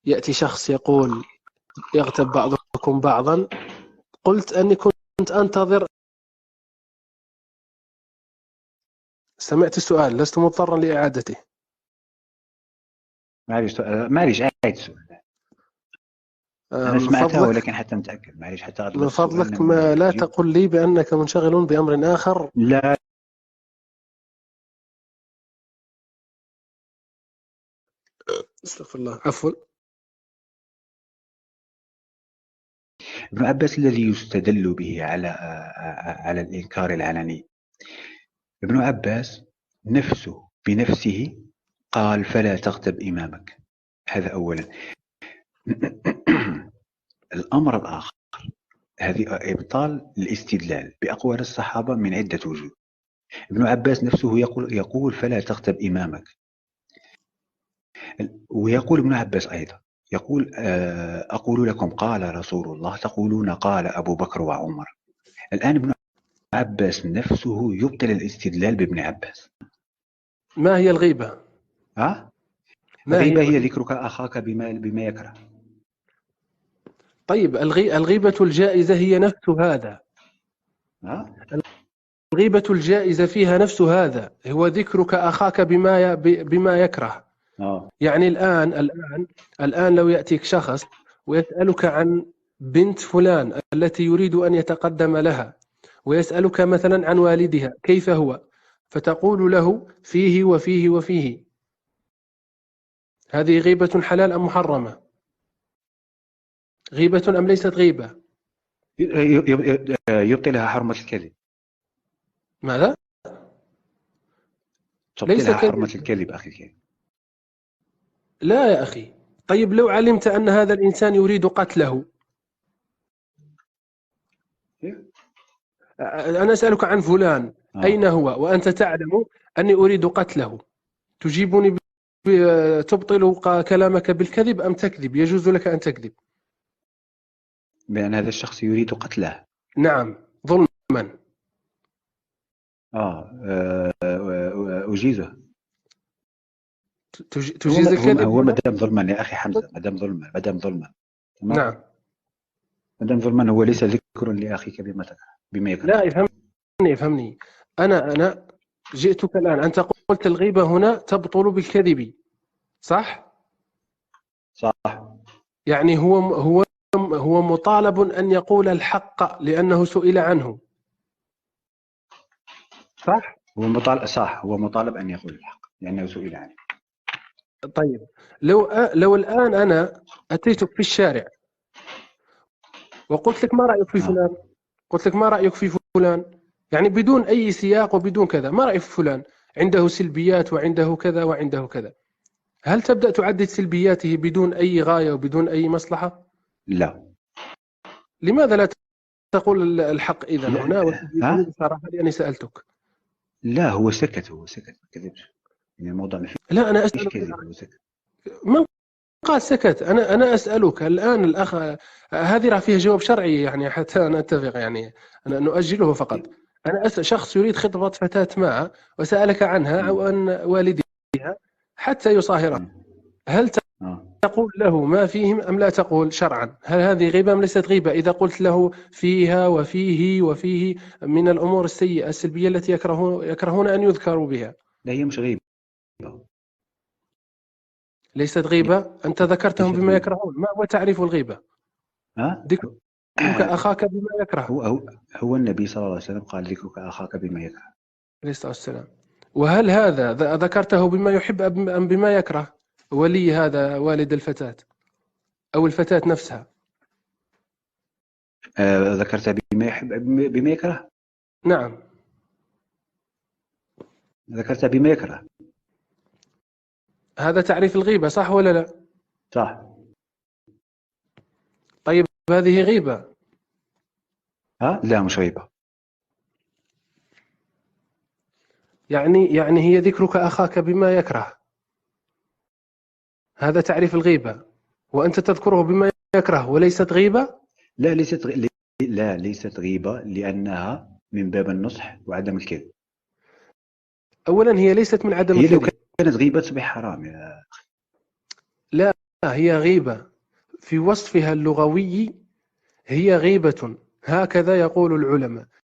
يأتي شخص يقول يغتب بعضكم بعضا، قلت أني كنت أنتظر. سمعت السؤال، لست مضطرا لإعادته. معليش أعيد السؤال. أنا من سمعتها فضلك، ولكن حتى نتأكد. معليش حتى أغلط من السؤال فضلك لما ما لا يجيب. تقل لي بأنك منشغل بأمر آخر. لا، استغفر الله، عفوا. ابن عباس الذي يستدل به على الإنكار العلني، ابن عباس نفسه بنفسه قال فلا تغتب إمامك. هذا أولا. الأمر الآخر، هذه إبطال الاستدلال بأقوال الصحابة من عدة وجوه. ابن عباس نفسه يقول فلا تغتب إمامك، ويقول ابن عباس أيضا يقول أقول لكم قال رسول الله تقولون قال أبو بكر وعمر. الآن ابن عباس نفسه يبطل الاستدلال بابن عباس. ما هي الغيبة؟ الغيبة هي ذكرك أخاك بما يكره. طيب، الغيبة الجائزة هي نفس هذا. الغيبة الجائزة فيها نفس هذا، هو ذكرك أخاك بما يكره. يعني الآن لو يأتيك شخص ويسألك عن بنت فلان التي يريد أن يتقدم لها، ويسألك مثلا عن والدها كيف هو، فتقول له فيه وفيه وفيه، هذه غيبة حلال أم محرمة؟ غيبة أم ليست غيبة؟ يبطلها حرمة الكذب. ماذا؟ تبطلها حرمة الكذب أخي الكريم. لا يا أخي. طيب لو علمت أن هذا الإنسان يريد قتله، أنا أسألك عن فلان أين هو وأنت تعلم أني أريد قتله، تجيبني تبطل كلامك بالكذب أم تكذب؟ يجوز لك أن تكذب بأن هذا الشخص يريد قتله. نعم، ظلما. أجيزه. تجيز الكذب هو مدام ظلما يا أخي حمزة، مدام ظلما نعم، مدام ظلما هو ليس ذكر لأخيك بما يكره. لا، افهمني. أنا جئتك الآن، أنت قلت الغيبة هنا تبطل بالكذب، صح؟ يعني هو مطالب أن يقول الحق لأنه سئل عنه، صح؟ هو مطالب أن يقول الحق لأنه سئل عنه. طيب لو الآن أنا أتيتك في الشارع وقلت لك ما رأيك في فلان، قلت لك ما رأيك في فلان، يعني بدون أي سياق وبدون كذا، ما رأيك في فلان؟ عنده سلبيات وعنده كذا وعنده كذا. هل تبدأ تعدد سلبياته بدون أي غاية وبدون أي مصلحة؟ لا. لماذا لا تقول الحق إذن هنا وتجيبني بصراحة لأني سألتك؟ لا، هو سكت ما كذبش. يعني الموضوع ما فيه. لا، أنا أسألك من قال سكت. أنا أسألك الآن الأخ، هذه راه فيها جواب شرعي يعني حتى نتفق، يعني أنا نؤجله فقط. أنا أسأل شخص يريد خطبة فتاة معه وسألك عنها أو عن والدها حتى يصاهرها، هل تقول له ما فيهم أم لا تقول شرعا؟ هل هذه غيبة أم ليست غيبة إذا قلت له فيها وفيه وفيه من الأمور السيئة السلبية التي يكرهون أن يذكروا بها؟ لا، هي مش غيبة. ليست غيبة. أنت ذكرتهم بما يكرهون. ما هو تعريف الغيبة؟ ذكرك أخاك بما يكره. هو النبي صلى الله عليه وسلم قال ذكرك أخاك بما يكره عليه الصلاة والسلام. وهل هذا ذكرته بما يحب أم بما يكره؟ ولي هذا والد الفتاة أو الفتاة نفسها؟ ذكرت بما يحب بما يكره. نعم، ذكرت بما يكره. هذا تعريف الغيبة، صح ولا لا؟ صح. طيب هذه غيبة؟ لا، مش غيبة. يعني هي ذكرك أخاك بما يكره، هذا تعريف الغيبة، وأنت تذكره بما يكره وليست غيبة؟ لا، ليست غيبة لأنها من باب النصح وعدم الكذب. أولا هي ليست من عدم الكذب. هي لو كانت غيبة تصبح حرام يا أخي. لا، هي غيبة في وصفها اللغوي، هي غيبة، هكذا يقول العلماء.